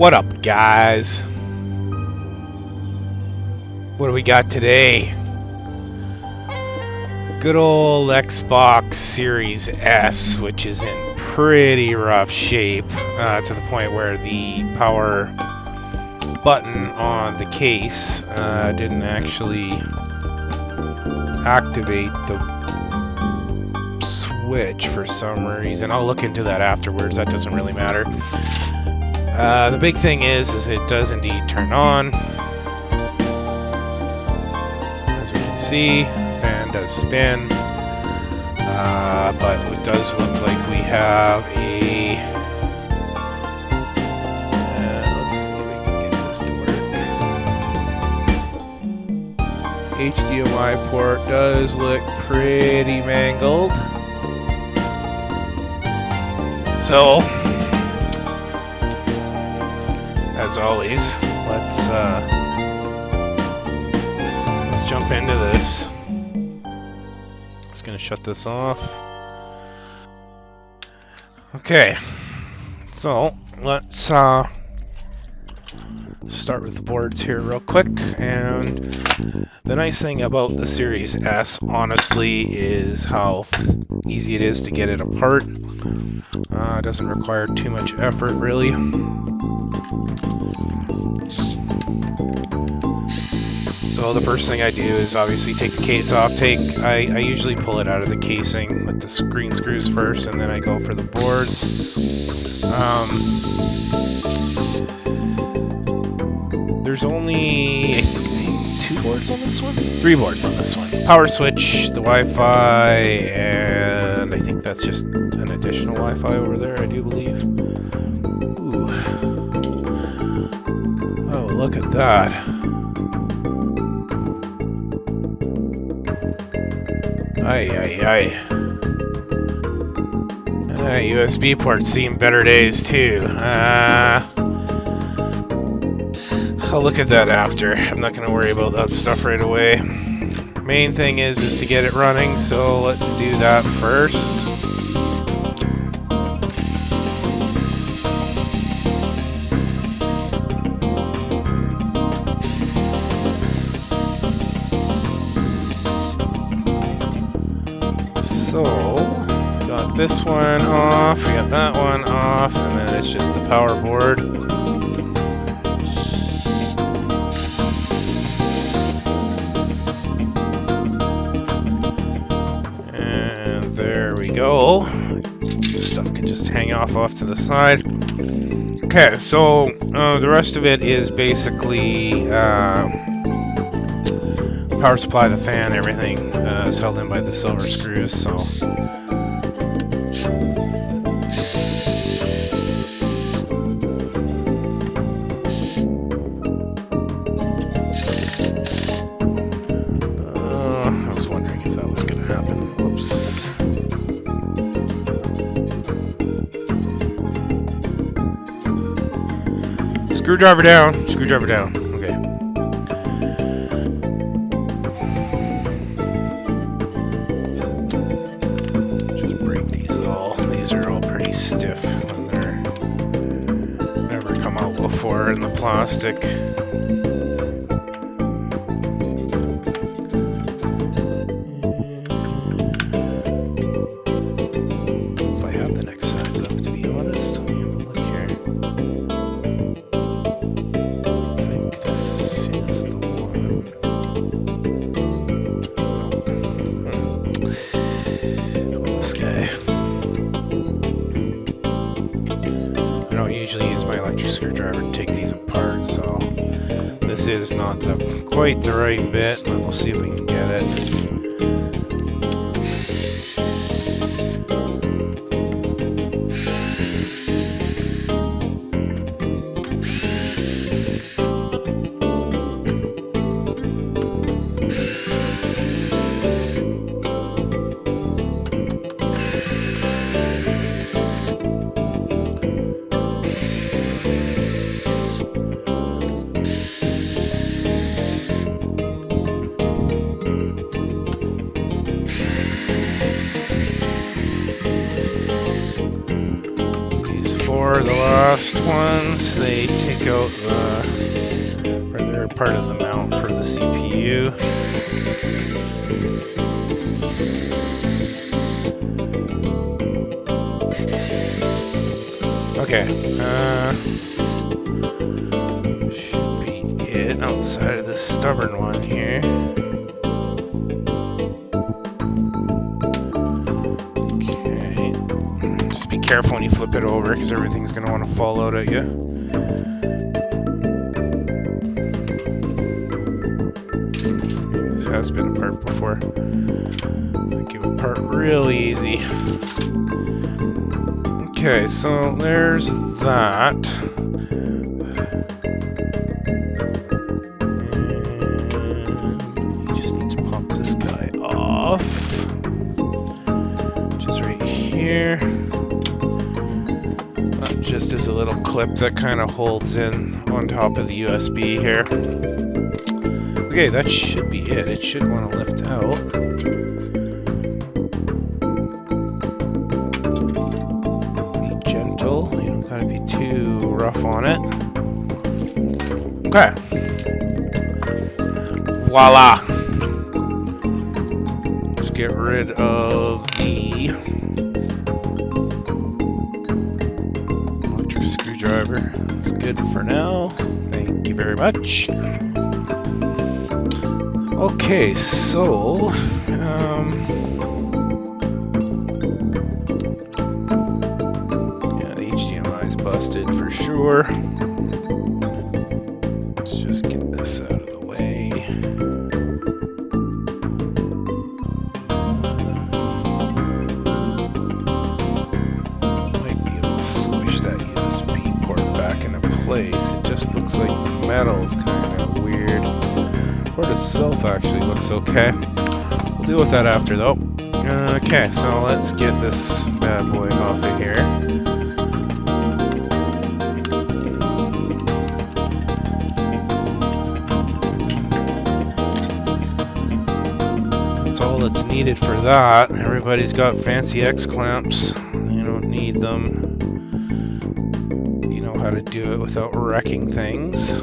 What up, guys? What do we got today? Good old Xbox Series S, which is in pretty rough shape, to the point where the power button on the case didn't actually activate the switch for some reason. I'll look into that afterwards, that doesn't really matter. The big thing is it does indeed turn on. As we can see, the fan does spin, but it does look like we have a... let's see if we can get this to work. HDMI port does look pretty mangled. So, as always, let's jump into this. Just gonna shut this off. Okay, so let's start with the boards here real quick. And the nice thing about the Series S, honestly, is how easy it is to get it apart. It doesn't require too much effort, really. So the first thing I do is obviously take the case off. I usually pull it out of the casing with the screen screws first, and then I go for the boards. There's only, I think, 2 boards on this one? 3 boards on this one. Power switch, the Wi-Fi, and I think that's just an additional Wi-Fi over there, I do believe. Ooh. Oh, look at that. Aye. USB ports seen better days too. I'll look at that after. I'm not going to worry about that stuff right away. Main thing is to get it running, so let's do that first. So, got this one off, we got that one off, and then it's just the power board. And there we go. This stuff can just hang off to the side. Okay, so the rest of it is basically power supply, the fan, everything is held in by the silver screws, so I was wondering if that was going to happen. Whoops. Screwdriver down. Okay. These are all pretty stiff when they're never come out before in the plastic. If I have the next size up, to be honest, let me have a look here. I think this is the one. This guy. I don't usually use my electric screwdriver to take these apart, so this is not quite the right bit, but we'll see if we can get it. For the last ones, they take out or they're part of the mount for the CPU. Okay, should be it outside of this stubborn one here. Okay, just be careful when you flip it over because everything's going to want to fall out at you. This has been apart before. Make it apart real easy. Okay, so there's that. And just need to pop this guy off. Just right here. That just is a little clip that kind of holds in on top of the USB here. Okay, that should be it. It should want to lift out. Gotta be too rough on it. Okay. Voila. Let's get rid of the electric screwdriver. That's good for now. Thank you very much. Okay, so busted for sure. Let's just get this out of the way. Might be able to squish that USB port back into place. It just looks like metal is kind of weird. The port itself actually looks okay. We'll deal with that after though. Okay, so let's get this bad boy off of here. That's needed for that. Everybody's got fancy X clamps. You don't need them. You know how to do it without wrecking things.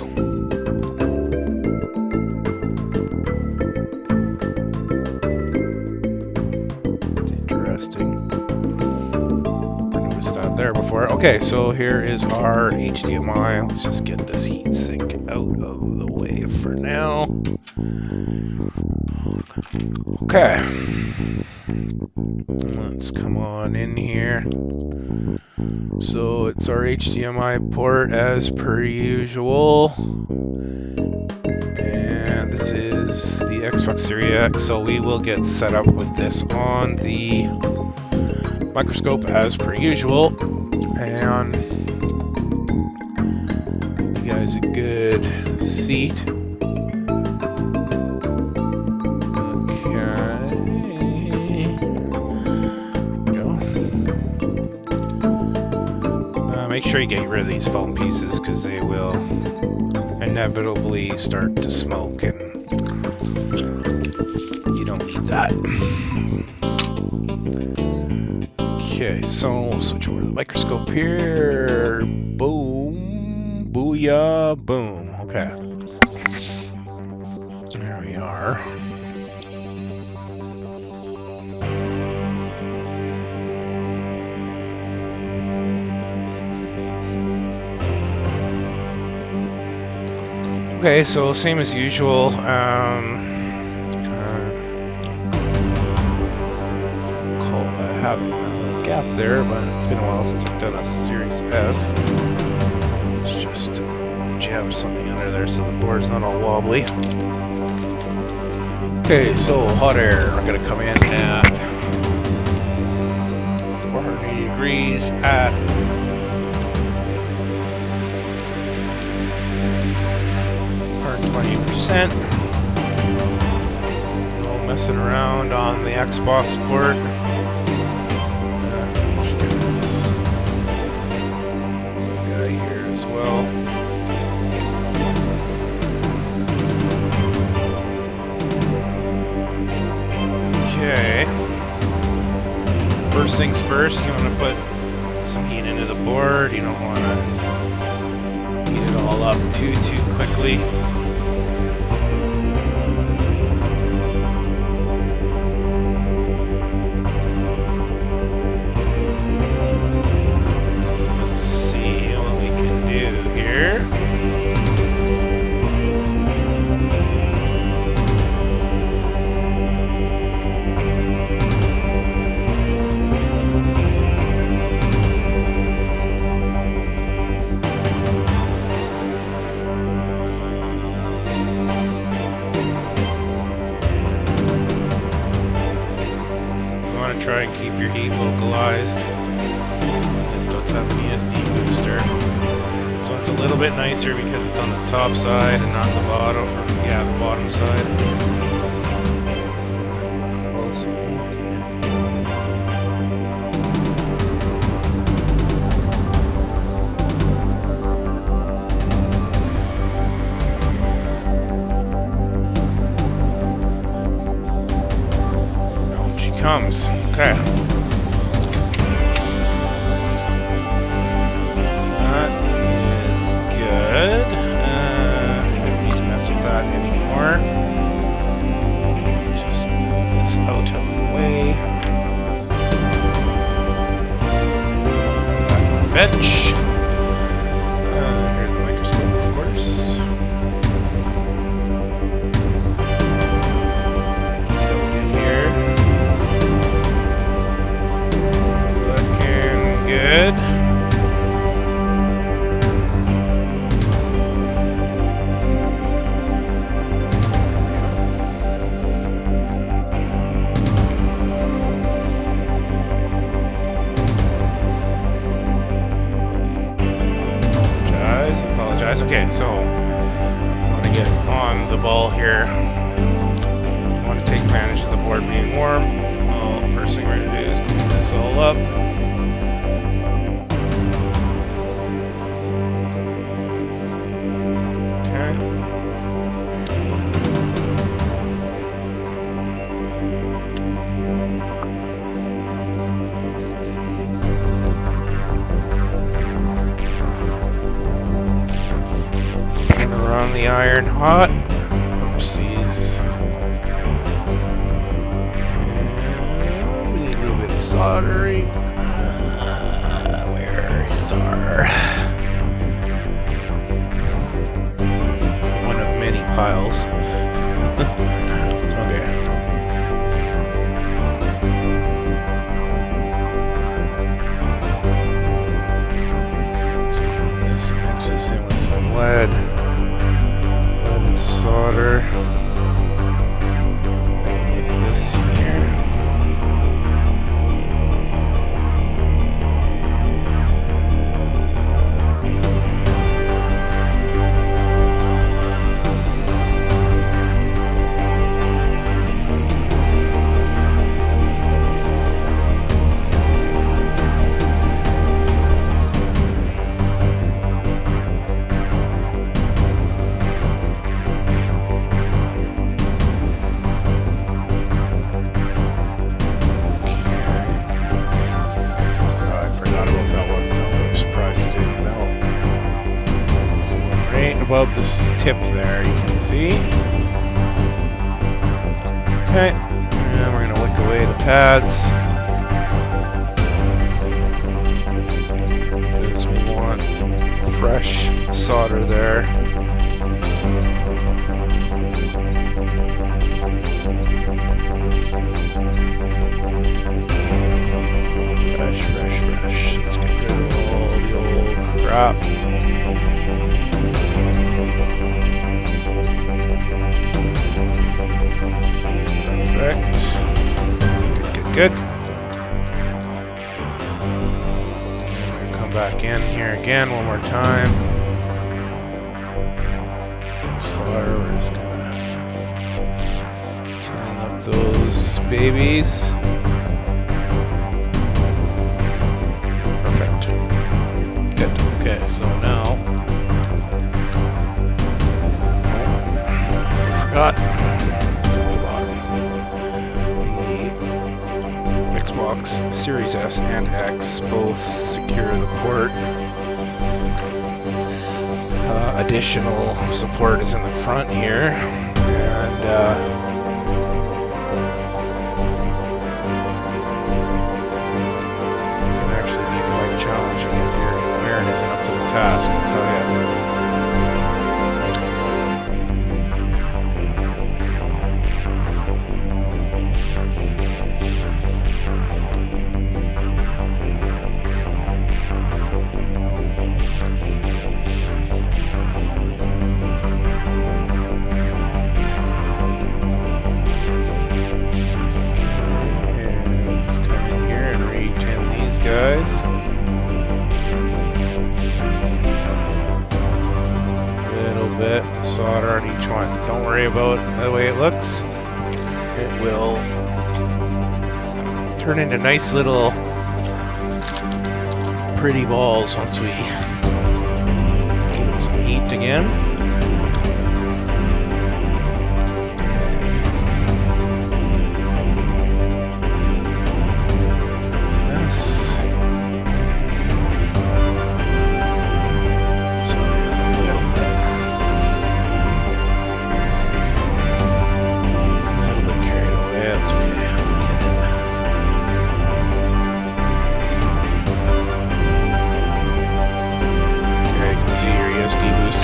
It's interesting. I noticed that there before. Okay, so here is our HDMI. Let's just get this heatsink out of the way for now. Okay, let's come on in here. So it's our HDMI port as per usual. And this is the Xbox Series X, so we will get set up with this on the microscope as per usual. And give you guys a good seat. Make sure you get rid of these foam pieces because they will inevitably start to smoke and you don't need that. Okay, so we'll switch over to the microscope here. Boom, booyah, boom. Okay. There we are. Okay, so same as usual. Call that have a little gap there, but it's been a while since I've done a Series S. Let's just jam something under there so the board's not all wobbly. Okay, so hot air. We're gonna come in at 480 degrees at 20%. No messing around on the Xbox port. This guy here as well. Okay. First things first, you want to put some heat into the board. You don't want to heat it all up too quickly. Let's see what we can do here. Try and keep your heat localized. This does have an ESD booster, so it's a little bit nicer because it's on the top side and not the bottom. Yeah, the bottom side. Down she comes. Okay. That is good. Don't need to mess with that anymore. Just move this out of the way. Back on the bench. Here's the microscope, of course. Let's see what we get here. Good. Apologize. Okay, so I want to get on the ball here. I want to take advantage of the board being warm. Well, first thing we're going to do is clean this all up. Run the iron hot. Oopsies. And we need a little bit of soldering. Where is our one of many piles? Okay. Let's clean this, mix this in with some lead. Solder with this here. Above this tip there, you can see. Okay, and we're going to lick away the pads. Because we want fresh solder there. Fresh. Let's get rid of all the old crap. Perfect. Good. Come back in here again one more time. Some solder. We're just gonna clean up those babies. Perfect. Good. Okay, so now forgot. Xbox Series S and X both secure secure the port. Additional support is in the front here, and it's going to actually be quite challenging if your iron isn't up to the task, I'll tell you. Guys, little bit of solder on each one. Don't worry about the way it looks. It will turn into nice little pretty balls once we give it some heat again.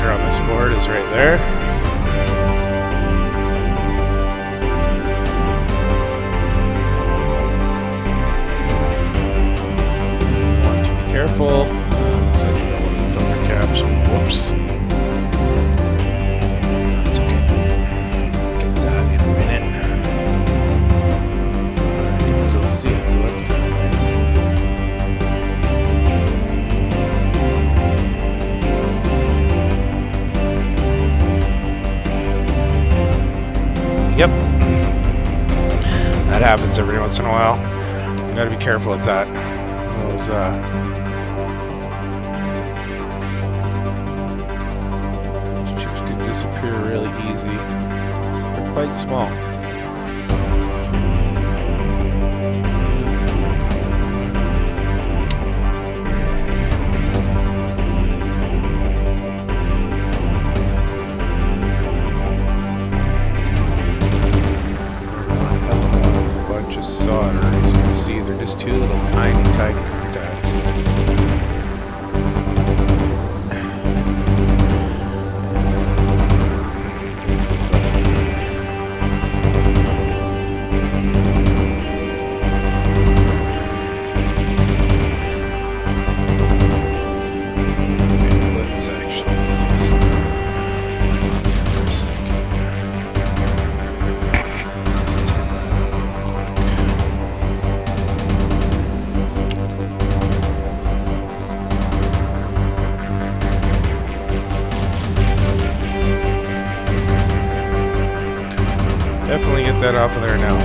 On this board is right there. Want to be careful. So I don't want the filter caps. Whoops. That's okay. Get that in a minute. I can still see it, so that's kind of nice. Yep, that happens every once in a while. You gotta be careful with that. Those chips can disappear really easy. They're quite small. Solder, as you can see, they're just two little tiny contacts. Let's actually just for a second. Definitely get that off of there now.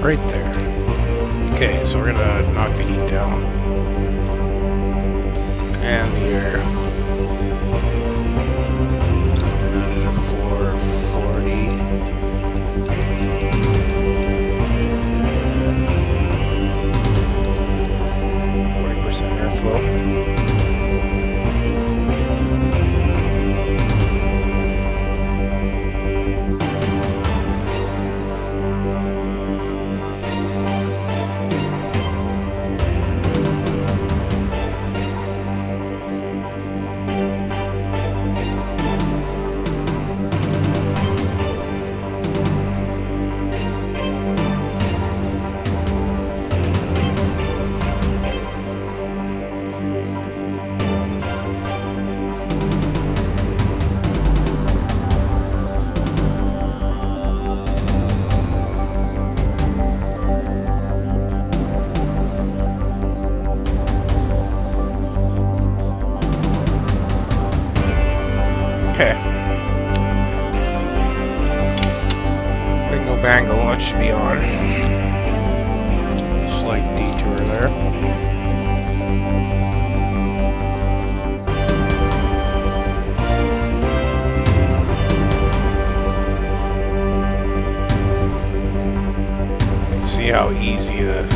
right there. Okay, so we're gonna knock the heat down. And the air. 440. 40% airflow. Okay. Bingo bangle, it should be on. Slight detour there. You can see how easy the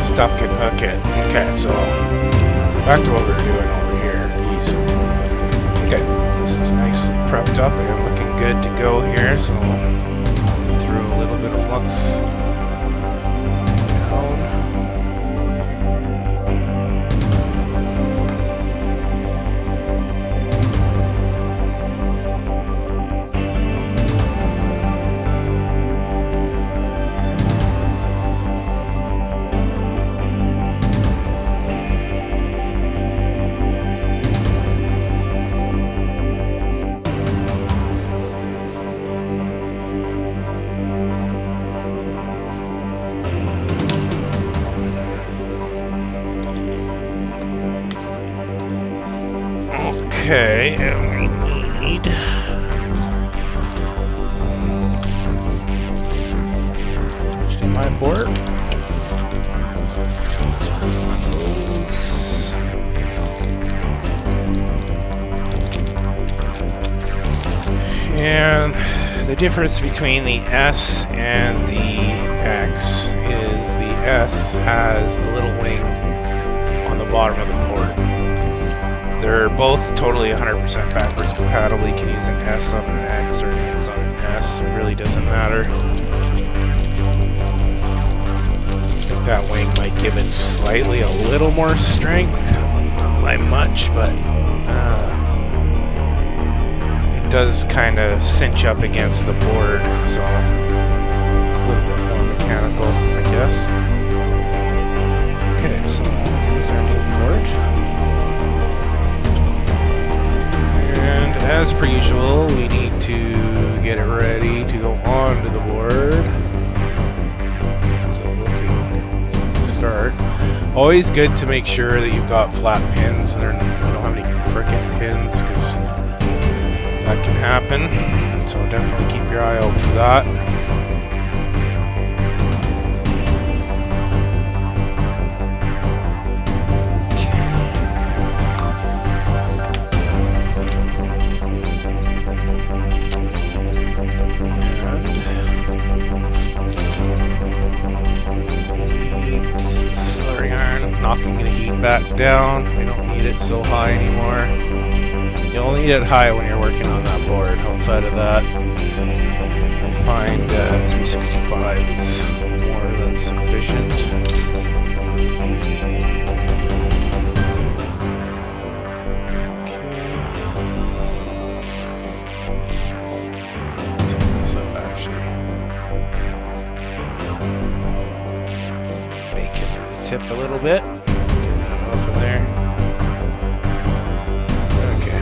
stuff can hook it. Okay, so back to what we were doing over here. Easy. Okay. This is nicely prepped up and looking good to go here, so through a little bit of flux down. Okay, and we need HDMI port. And the difference between the S and the X is the S has a little wing on the bottom of the port. They're both totally 100% backwards compatible. You can use an S on an X or an X on an S. It really doesn't matter. I think that wing might give it slightly a little more strength. Not by much, but it does kind of cinch up against the board, so a little bit more mechanical, I guess. Okay, so here's our new port. And as per usual, we need to get it ready to go onto the board. So looking to start. Always good to make sure that you've got flat pins and you don't have any frickin' pins, because that can happen. So definitely keep your eye out for that. Knocking the heat back down. We don't need it so high anymore. You only need it high when you're working on that board. Outside of that, I find 365 is more than sufficient. Turn this up actually. Bake it to the tip a little bit. From there. Okay.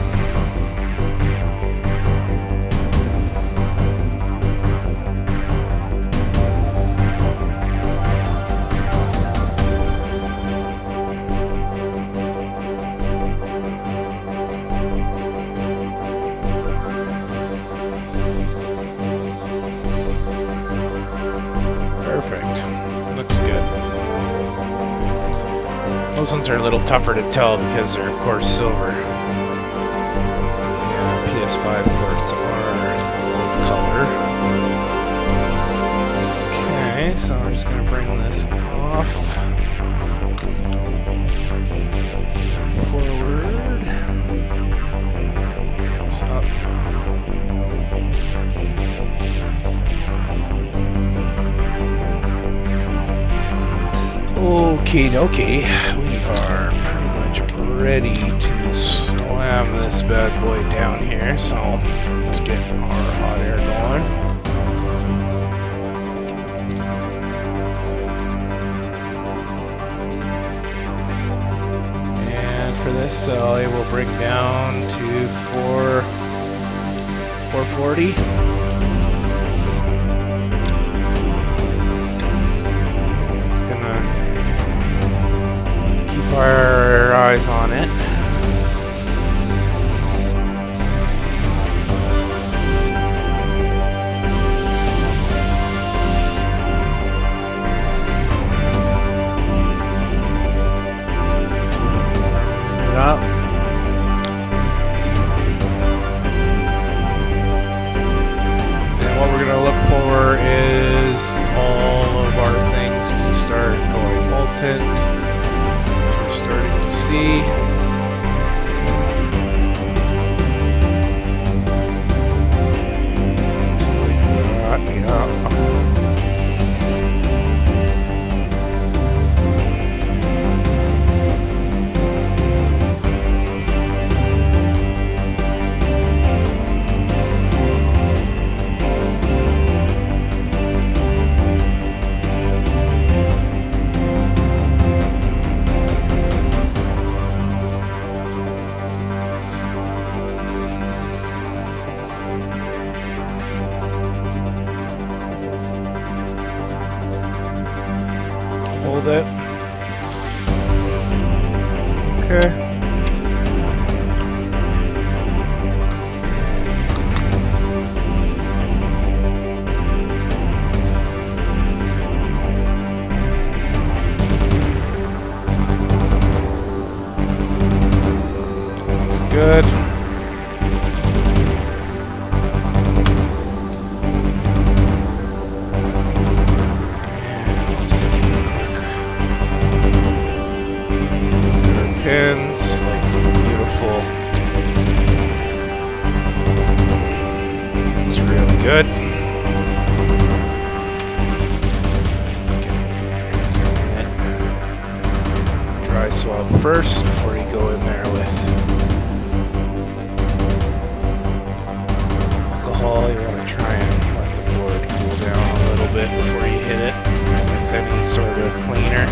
Perfect. are a little tougher to tell because they're of course silver. Yeah, PS5 ports are gold color. Okay, so I'm just gonna bring this off. Forward. It's up. Okay, we are pretty much ready to slam this bad boy down here, so let's get our hot air going. And for this, I will bring down to 440. Our eyes on it. Up. And what we're going to look for is all of our things to start going molten. Starting to see. Hold it. Okay. Looks good. Pins, like some beautiful. It's really good. Dry swab first before you go in there with alcohol. You want to try and let the board cool down a little bit before you hit it with any sort of cleaner.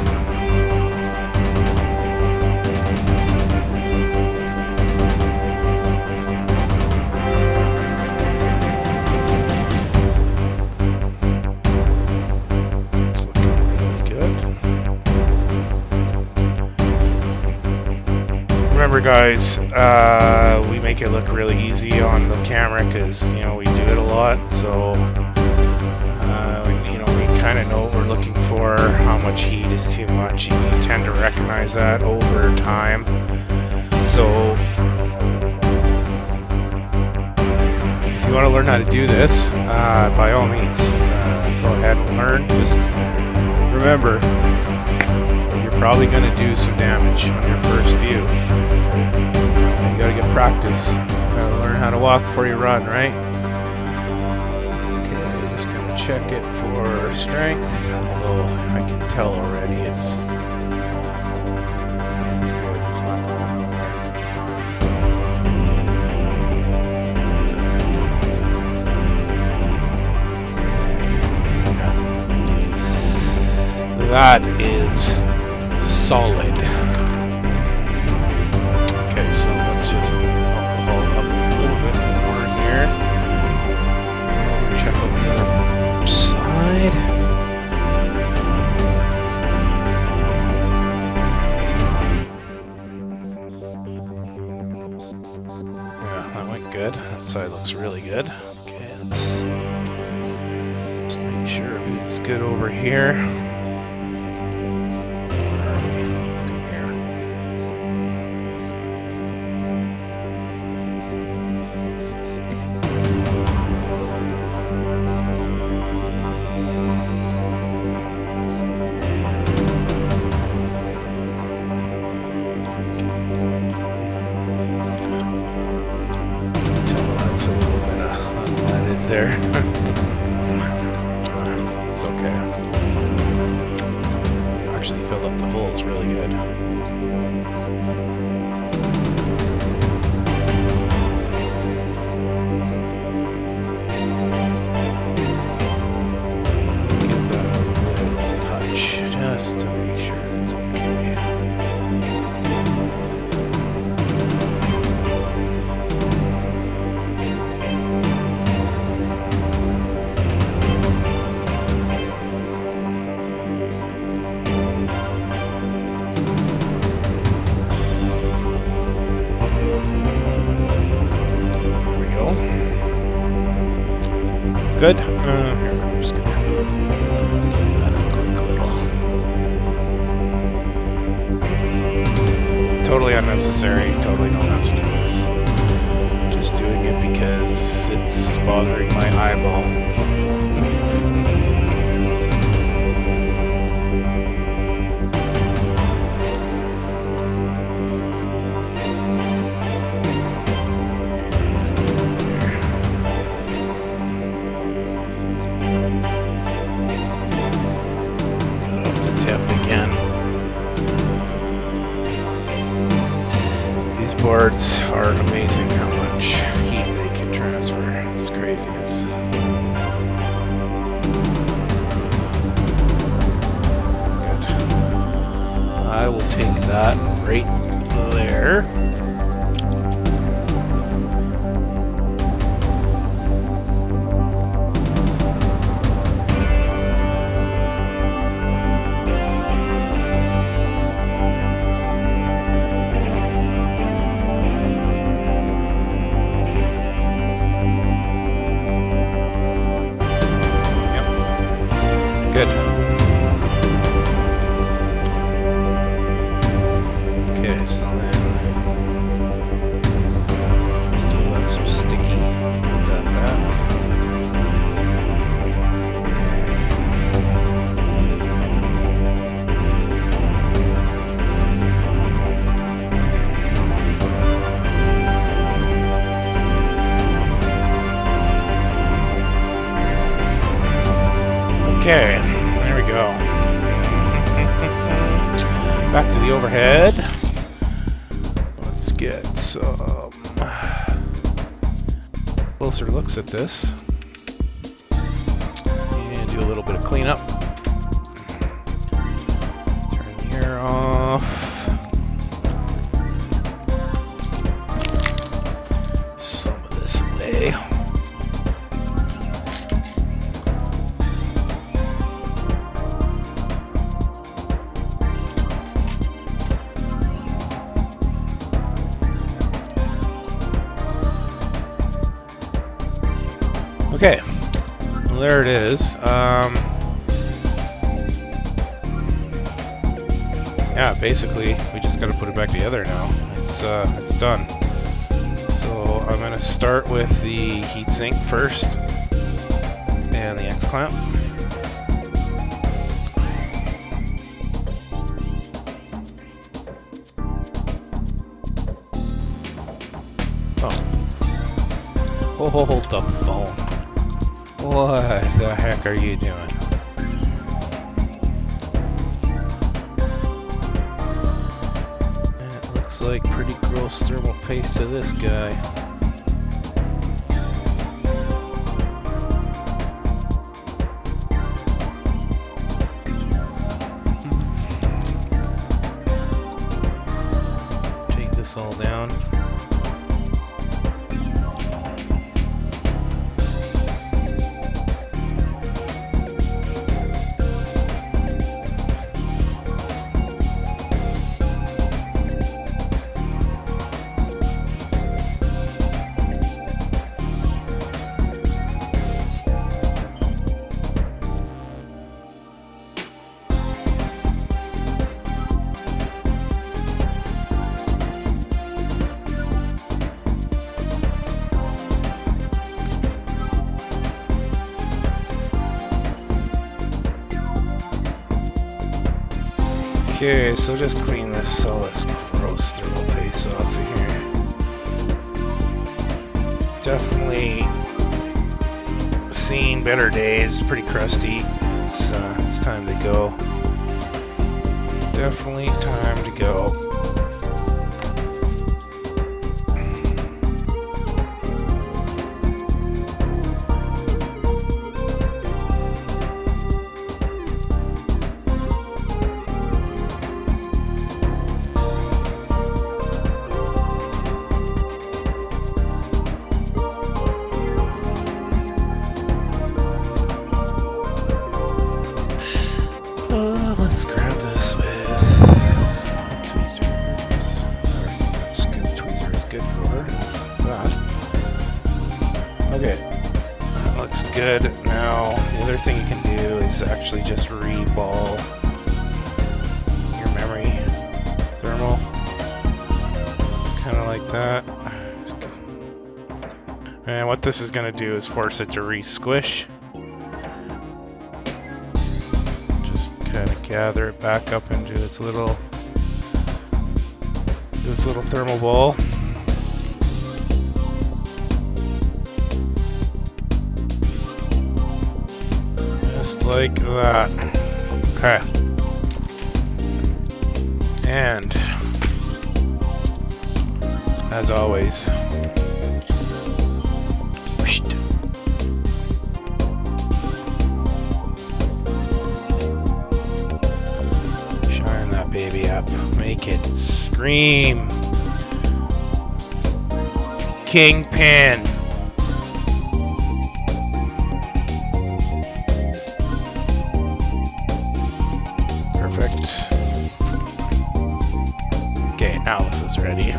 Remember guys, we make it look really easy on the camera because, you know, we do it a lot, so you know, we kind of know what we're looking for, how much heat is too much. You tend to recognize that over time. So if you want to learn how to do this, by all means, go ahead and learn. Just remember, you're probably going to do some damage on your first view. You gotta get practice. You gotta learn how to walk before you run, right? Okay, just gonna check it for strength. Although I can tell already it's good. It's not going nowhere. That is solid. So let's just alcohol up a little bit more here. Check out the other side. Yeah, that went good. That side looks really good. Okay, let's just make sure everything's good over here. Where are we? Here. there. It's okay. Actually filled up the holes really good. Give that a little touch just to make sure it's okay. Good. Here, I'm just gonna give that a quick little. Totally unnecessary. Totally don't have to do this. Just doing it because it's bothering my eyeball. Boards are amazing how much heat they can transfer. It's craziness. Good. I will take that right there. Good. Okay, so then still got some sticky. Put that back. Okay, there we go. Back to the overhead. Let's get some closer looks at this. And do a little bit of cleanup. Turn the air off. Some of this away. Okay, well, there it is. Yeah, basically, we just got to put it back together now. It's done. So I'm gonna start with the heatsink first, and the X clamp. Oh, hold the phone. What the heck are you doing? That looks like pretty gross thermal paste to this guy. Take this all down. Okay, so just clean this all this gross thermal paste off of here. Definitely seen better days. Pretty crusty. It's time to go. Definitely time to go. Let's grab this with tweezers. That's good. Tweezer is good for that. Okay, that looks good. Now, the other thing you can do is actually just reball your memory thermal. It's kind of like that. And what this is going to do is force it to re-squish. Kind of gather it back up into its little thermal ball. Just like that. Okay. And as always, baby up. Make it scream. Kingpin. Perfect. Okay, now this is ready.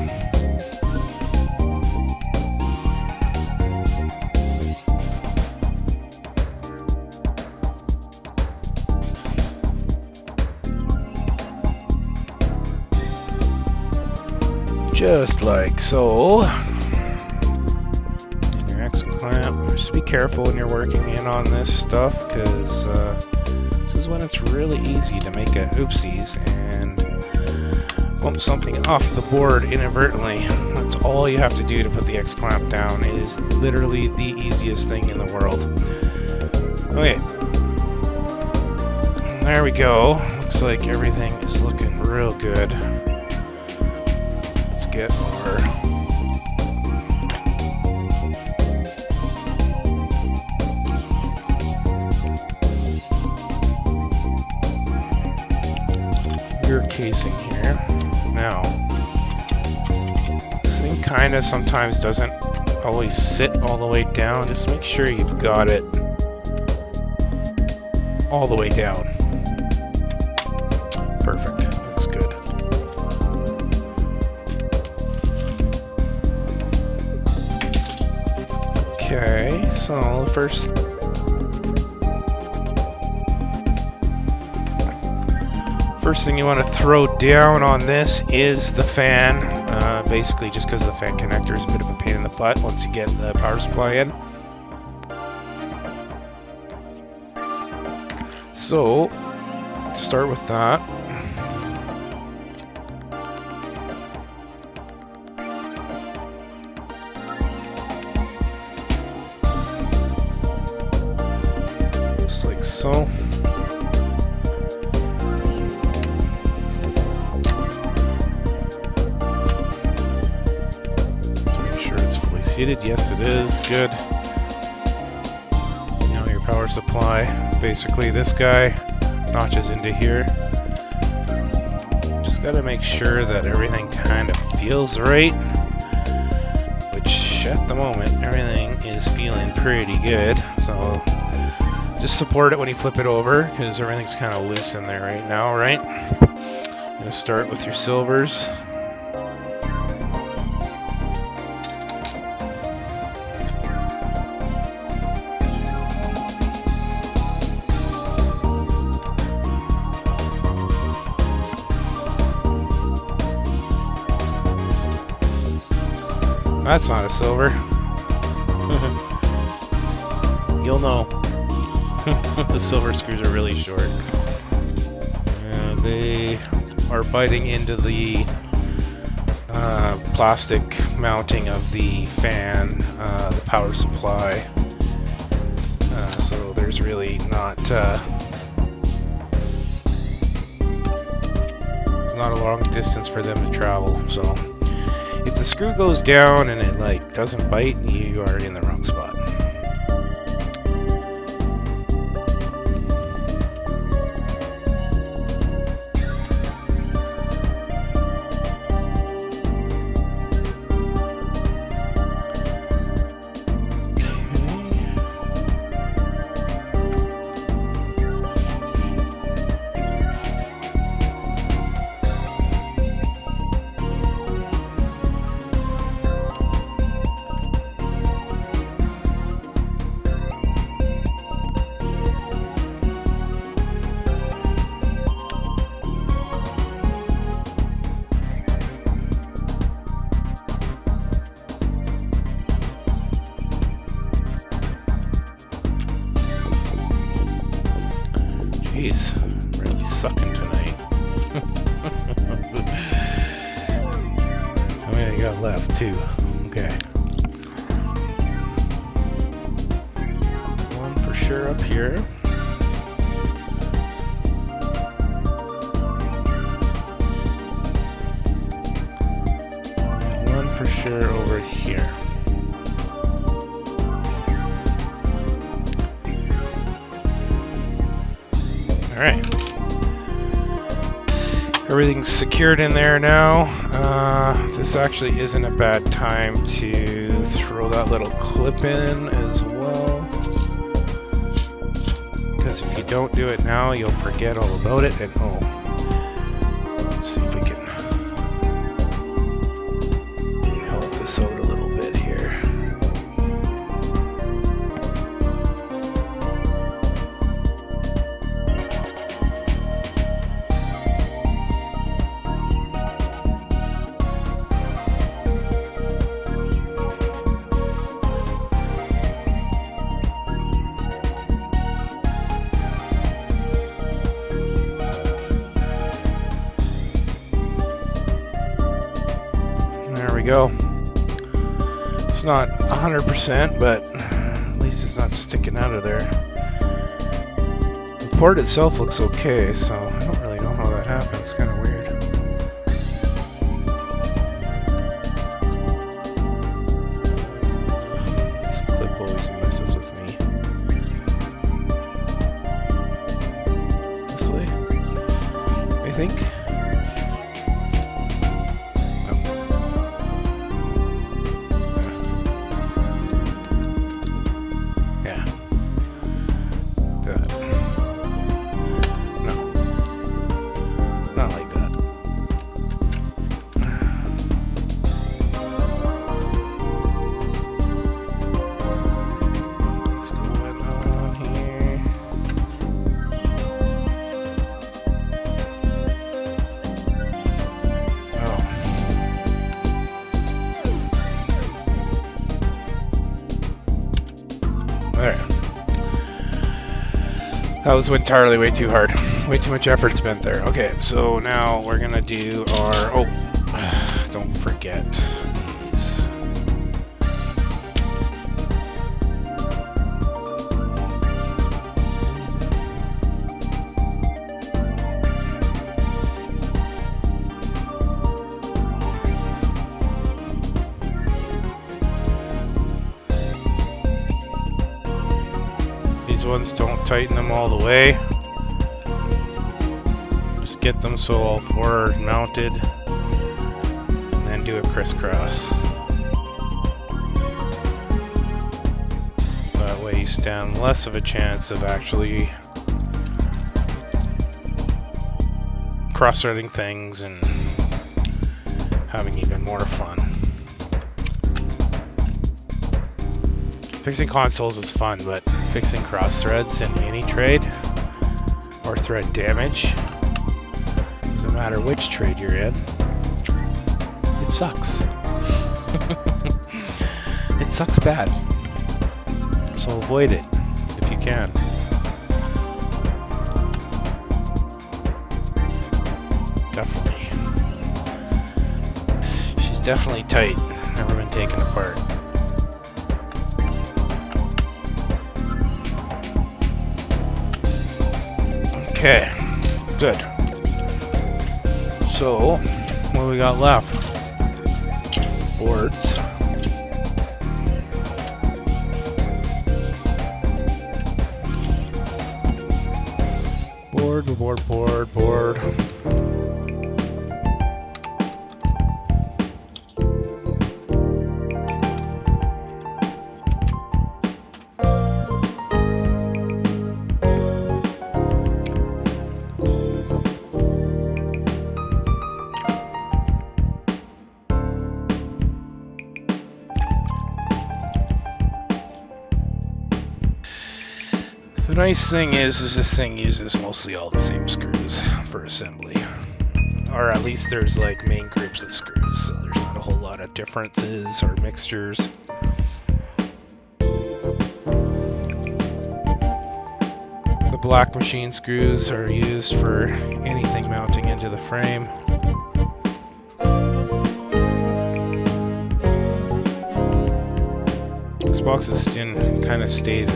Just like so. And your X clamp. Just be careful when you're working in on this stuff, because this is when it's really easy to make a oopsies and bump something off the board inadvertently. That's all you have to do to put the X clamp down. It is literally the easiest thing in the world. Okay. There we go. Looks like everything is looking real good. Get our rear casing here. Now, this thing kind of sometimes doesn't always sit all the way down. Just make sure you've got it all the way down. Perfect. Looks good. Okay, so first thing you want to throw down on this is the fan, basically just because the fan connector is a bit of a pain in the butt once you get the power supply in. So, let's start with that. Just like so. Seated. Yes, it is. Good. Now your power supply. Basically, this guy notches into here. Just got to make sure that everything kind of feels right. Which, at the moment, everything is feeling pretty good. So, just support it when you flip it over, because everything's kind of loose in there right now, right? I'm going to start with your silvers. That's not a silver. You'll know. The silver screws are really short. They are biting into the plastic mounting of the fan, the power supply. there's really not it's not a long distance for them to travel. So if the screw goes down and it like doesn't bite, you are in the wrong spot. Jeez, really sucking tonight. How many I got left? 2. Okay. One for sure up here. And one for sure over here. Alright. Everything's secured in there now. This actually isn't a bad time to throw that little clip in as well. Because if you don't do it now, you'll forget all about it. And oh, let's see if we can help this out a little bit here. There we go. It's not 100%, but at least it's not sticking out of there. The port itself looks okay, so I don't really know how that happens. It's kind of weird. This clip always messes with me. This way, I think. There. That was entirely way too hard. Way too much effort spent there. Okay, so now we're gonna do our... Oh, don't forget these. These ones, don't tighten them all the way. Just get them so all 4 are mounted, and then do a crisscross. That way you stand less of a chance of actually cross-threading things and having even more fun. Fixing consoles is fun, but fixing cross threads in any trade or thread damage, doesn't matter which trade you're in, it sucks. It sucks bad. So avoid it if you can. Definitely. She's definitely tight. Never been taken apart. Okay, good. So, what do we got left? Boards. Board. The nice thing is this thing uses mostly all the same screws for assembly. Or at least there's like main groups of screws, so there's not a whole lot of differences or mixtures. The black machine screws are used for anything mounting into the frame. Xbox's kind of stayed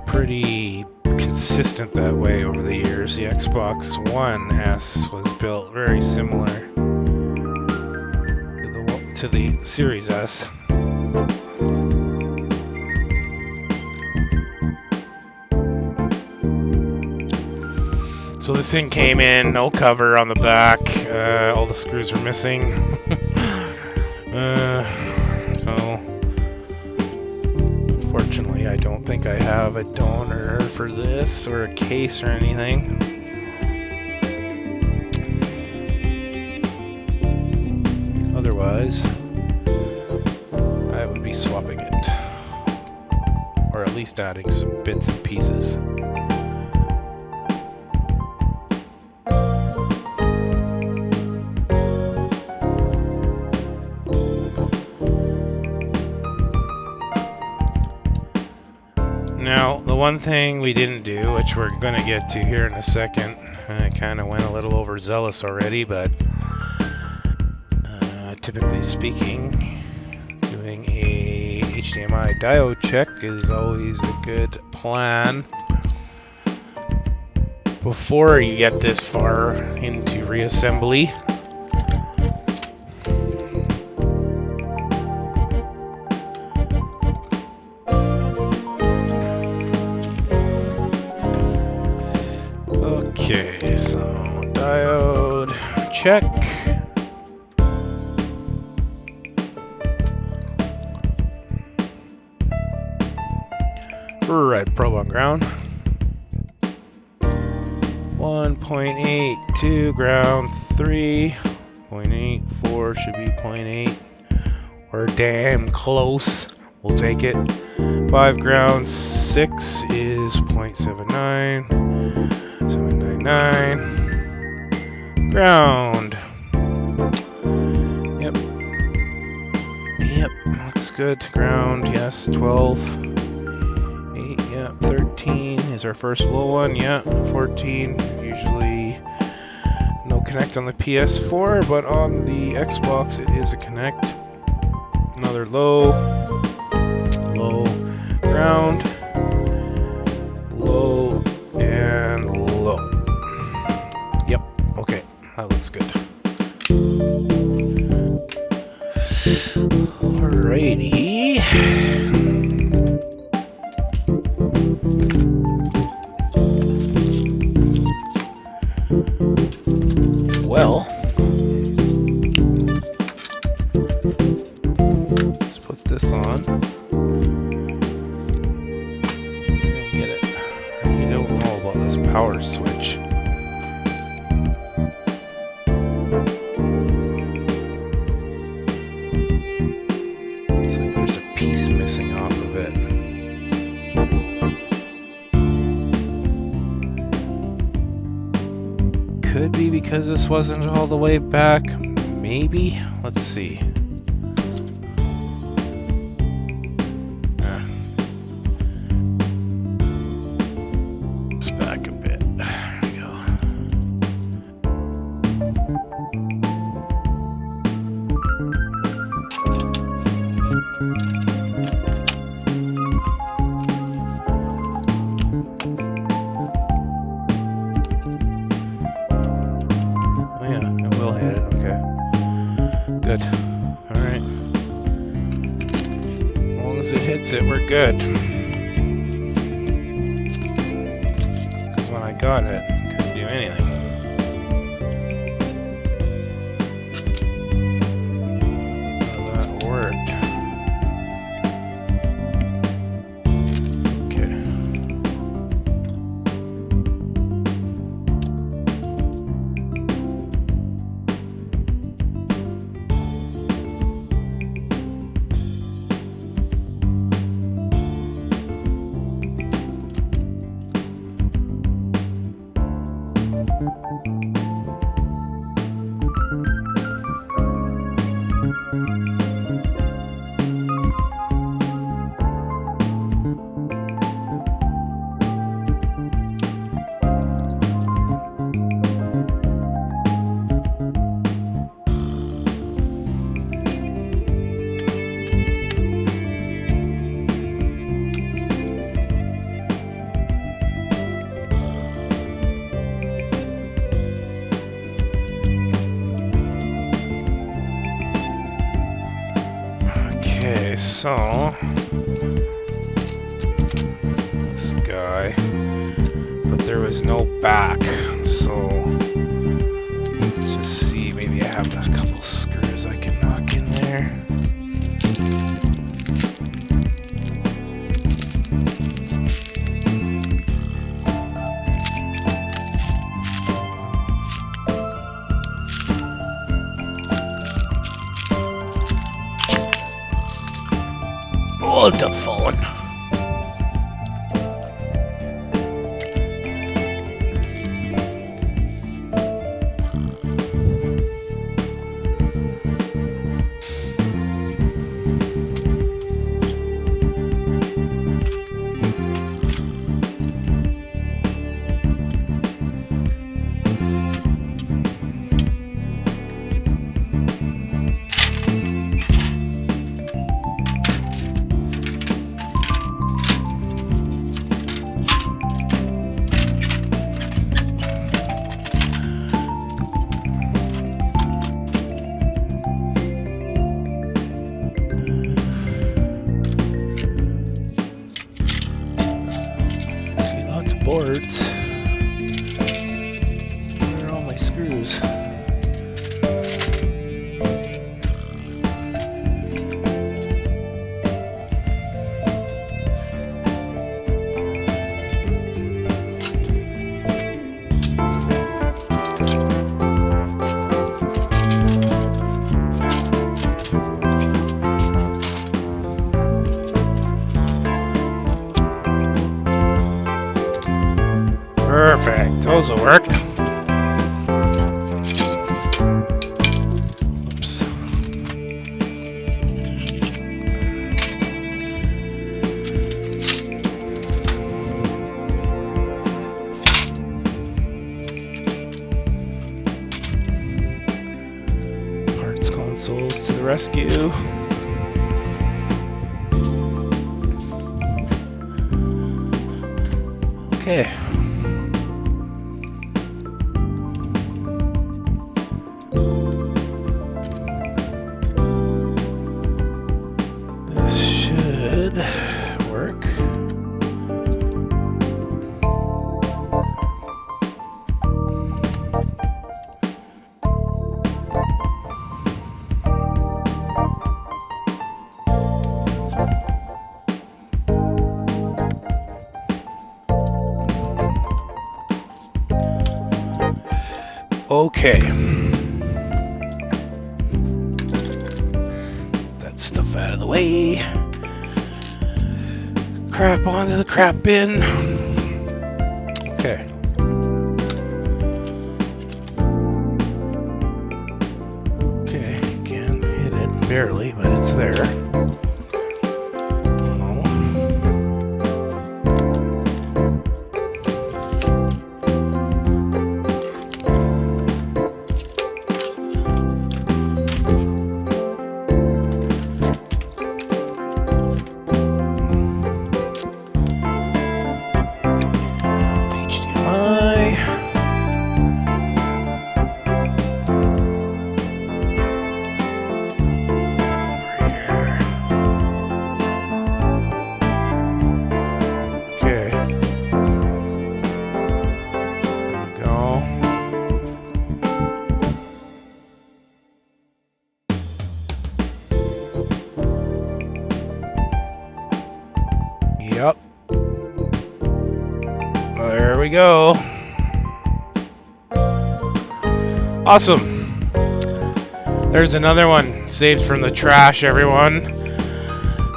pretty consistent that way over the years. The Xbox One S was built very similar to the Series S. So this thing came in, no cover on the back, all the screws are missing. So unfortunately, I don't think I have a donor for this or a case or anything. Otherwise, I would be swapping it. Or at least adding some bits and pieces. Now, the one thing we didn't do, which we're going to get to here in a second, and I kind of went a little overzealous already, but typically speaking, doing a HDMI diode check is always a good plan before you get this far into reassembly. Okay, so diode check. Right, probe on ground. 1.82 ground 3. 0.84 should be 0.8. We're damn close. We'll take it. 5 ground 6 is 0.79. 799. Ground. Yep, looks good. Ground, yes, 12. 8, yeah, 13 is our first low one, yeah, 14, usually no connect on the PS4, but on the Xbox it is a connect. Another low, ground, low, and low. Yep, okay, that looks good. Alrighty. Well, let's put this on and get it. You don't know about this power switch. Looks like there's a piece missing off of it. Could be because this wasn't all the way back. Maybe. Let's see. It's back a bit. There we go. hits it, we're good. Because when I got it, I couldn't do anything. Oh, that worked. Okay. Okay, so this guy, but there was no back, so let's just see, maybe I have a couple screws I can knock in there. Hold the phone. Boards. Where are all my screws? Perfect, those will work. Oops. Parts consoles to the rescue. Okay. Work. Okay. That stuff out of the way. Crap onto the crap bin. Okay. Okay, can hit it barely, but it's there. HDMI. Yep. There we go. Awesome. There's another one saved from the trash, everyone.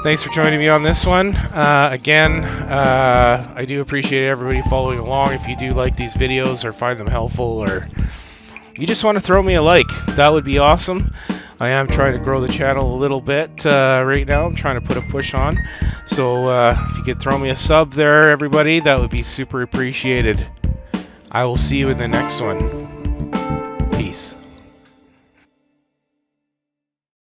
Thanks for joining me on this one. Again, I do appreciate everybody following along. If you do like these videos or find them helpful, or you just want to throw me a like, that would be awesome. I am trying to grow the channel a little bit right now. I'm trying to put a push on. So if you could throw me a sub there, everybody, that would be super appreciated. I will see you in the next one. Peace.